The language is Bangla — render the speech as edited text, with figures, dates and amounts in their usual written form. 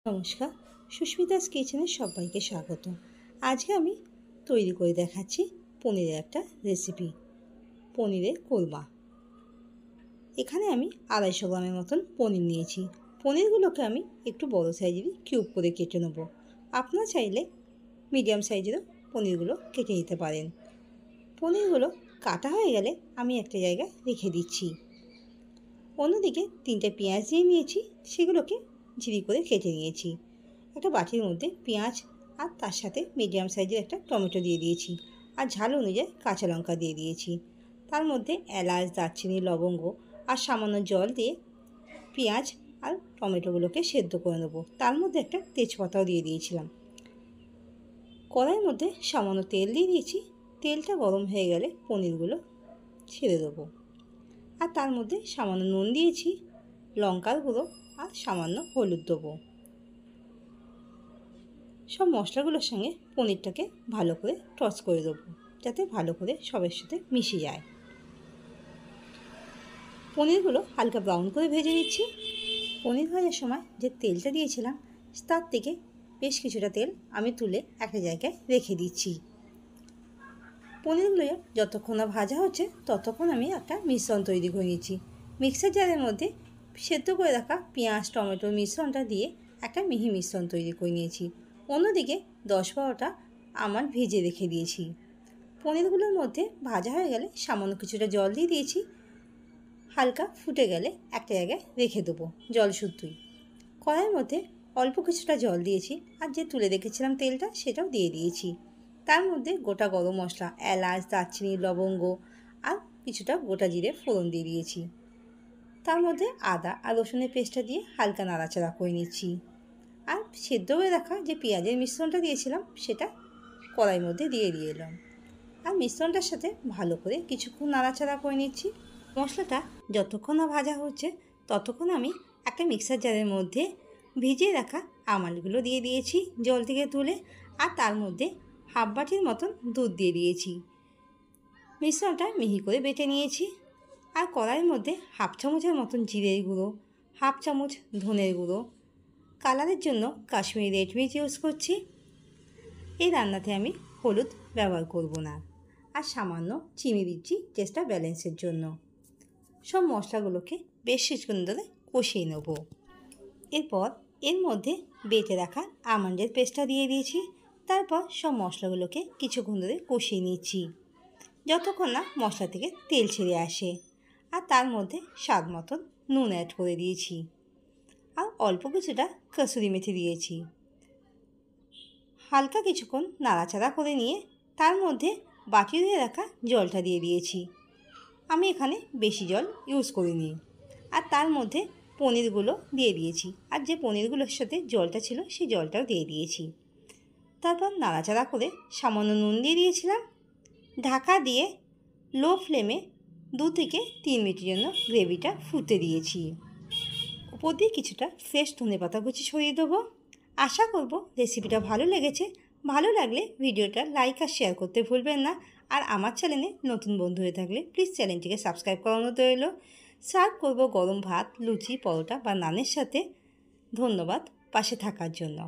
নমস্কার, সুস্মিতাস কিচেনে সবাইকে স্বাগত। আজকে আমি তৈরি করে দেখাচ্ছি পনিরের একটা রেসিপি, পনিরের কোরমা। এখানে আমি 250 গ্রামের মতন পনির নিয়েছি। পনিরগুলোকে আমি একটু বড় সাইজেরই কিউব করে কেটে নেব। আপনারা চাইলে মিডিয়াম সাইজেরও পনিরগুলো কেটে নিতে পারেন। পনিরগুলো কাটা হয়ে গেলে আমি একটা জায়গায় রেখে দিচ্ছি। অন্যদিকে 3টে পেঁয়াজ দিয়ে নিয়েছি, সেগুলোকে ঝিরি করে কেটে নিয়েছি। একটা বাটির মধ্যে পেঁয়াজ আর তার সাথে মিডিয়াম সাইজের একটা টমেটো দিয়ে দিয়েছি, আর ঝাল অনুযায়ী কাঁচা লঙ্কা দিয়ে দিয়েছি। তার মধ্যে এলাচ, দারচিনি, লবঙ্গ আর সামান্য জল দিয়ে পেঁয়াজ আর টমেটোগুলোকে সেদ্ধ করে নেবো। তার মধ্যে একটা তেজপাতাও দিয়ে দিয়েছিলাম। কড়াইয়ের মধ্যে সামান্য তেল দিয়ে দিয়েছি। তেলটা গরম হয়ে গেলে পনিরগুলো ছেড়ে দেবো, আর তার মধ্যে সামান্য নুন দিয়েছি, লঙ্কার গুঁড়ো আর সামান্য হলুদ দেবো। সব মশলাগুলোর সঙ্গে পনিরটাকে ভালো করে টস করে দেবো, যাতে ভালো করে সবের সাথে মিশে যায়। পনিরগুলো হালকা ব্রাউন করে ভেজে নিচ্ছি। পনির ভাজার সময় যে তেলটা দিয়েছিলাম তার থেকে বেশ কিছুটা তেল আমি তুলে একটা জায়গায় রেখে দিচ্ছি। পনিরগুলো যতক্ষণ না ভাজা হচ্ছে ততক্ষণ আমি একটা মিশ্রণ তৈরি করে নিচ্ছি। মিক্সার জারের মধ্যে সেদ্ধ করে রাখা পেঁয়াজ, টমেটোর মিশ্রণটা দিয়ে একটা মিহি মিশ্রণ তৈরি করে নিয়েছি। অন্যদিকে 10-12টা আমন্ড ভেজে রেখে দিয়েছি। পনিরগুলোর মধ্যে ভাজা হয়ে গেলে সামান্য কিছুটা জল দিয়ে দিয়েছি। হালকা ফুটে গেলে একটা জায়গায় রেখে দেবো জল শুদ্ধই। কড়াইয়ের মধ্যে অল্প কিছুটা জল দিয়েছি, আর যে তুলে রেখেছিলাম তেলটা সেটাও দিয়ে দিয়েছি। তার মধ্যে গোটা গরম মশলা, এলাচ, দারচিনি, লবঙ্গ আর কিছুটা গোটা জিরে ফোড়ন দিয়ে দিয়েছি। তার মধ্যে আদা আর রসুনের পেস্টটা দিয়ে হালকা নাড়াচাড়া করে নিচ্ছি। আর সেদ্ধ হয়ে রাখা যে পেঁয়াজের মিশ্রণটা দিয়েছিলাম সেটা কড়াইয়ের মধ্যে দিয়ে এলাম, আর মিশ্রণটার সাথে ভালো করে কিছুক্ষণ নাড়াচাড়া করে নিচ্ছি। মশলাটা যতক্ষণ না ভাজা হচ্ছে ততক্ষণ আমি একটা মিক্সার জারের মধ্যে ভিজিয়ে রাখা আমন্ডগুলো দিয়ে দিয়েছি জল থেকে তুলে, আর তার মধ্যে হাফ বাটির মতন দুধ দিয়ে দিয়েছি। মিশ্রণটা মিহি করে বেটে নিয়েছি। আর কড়াইয়ের মধ্যে হাফ চামচের মতন জিরের গুঁড়ো, হাফ চামচ ধনের গুঁড়ো, কালারের জন্য কাশ্মীরি রেড মির্চ ইউজ করছি। এই রান্নাতে আমি হলুদ ব্যবহার করব না, আর সামান্য চিনি দিচ্ছি টেস্টটা ব্যালেন্সের জন্য। সব মশলাগুলোকে বেশ কিছুক্ষণ ধরে কষিয়ে নেব। এরপর এর মধ্যে বেটে রাখা আমন্ডের পেস্টটা দিয়ে দিয়েছি। তারপর সব মশলাগুলোকে কিছুক্ষণ ধরে কষিয়ে নিচ্ছি যতক্ষণ না মশলা থেকে তেল ছেড়ে আসে, আর তার মধ্যে স্বাদ মতন নুন অ্যাড করে দিয়েছি, আর অল্প কিছুটা কসুরি মেথি দিয়েছি। হালকা কিছুক্ষণ নাড়াচাড়া করে নিয়ে তার মধ্যে বাটি ধুয়ে রাখা জলটা দিয়ে দিয়েছি। আমি এখানে বেশি জল ইউজ করিনি। আর তার মধ্যে পনিরগুলো দিয়ে দিয়েছি, আর যে পনিরগুলোর সাথে জলটা ছিল সেই জলটাও দিয়ে দিয়েছি। তারপর নাড়াচাড়া করে সামান্য নুন দিয়ে দিয়েছিলাম। ঢাকা দিয়ে লো ফ্লেমে 2 থেকে 3 মিনিটের জন্য গ্রেভিটা ফুটতে দিয়েছি। উপর দিয়ে কিছুটা ফ্রেশ ধনেপাতা কুচি ছড়িয়ে দেবো। আশা করব রেসিপিটা ভালো লেগেছে। ভালো লাগলে ভিডিওটা লাইক আর শেয়ার করতে ভুলবেন না। আর আমার চ্যানেলে নতুন বন্ধু হয়ে থাকলে প্লিজ চ্যানেলটিকে সাবস্ক্রাইব করানো রইল। সার্ভ করব গরম ভাত, লুচি, পরোটা বা নানের সাথে। ধন্যবাদ পাশে থাকার জন্য।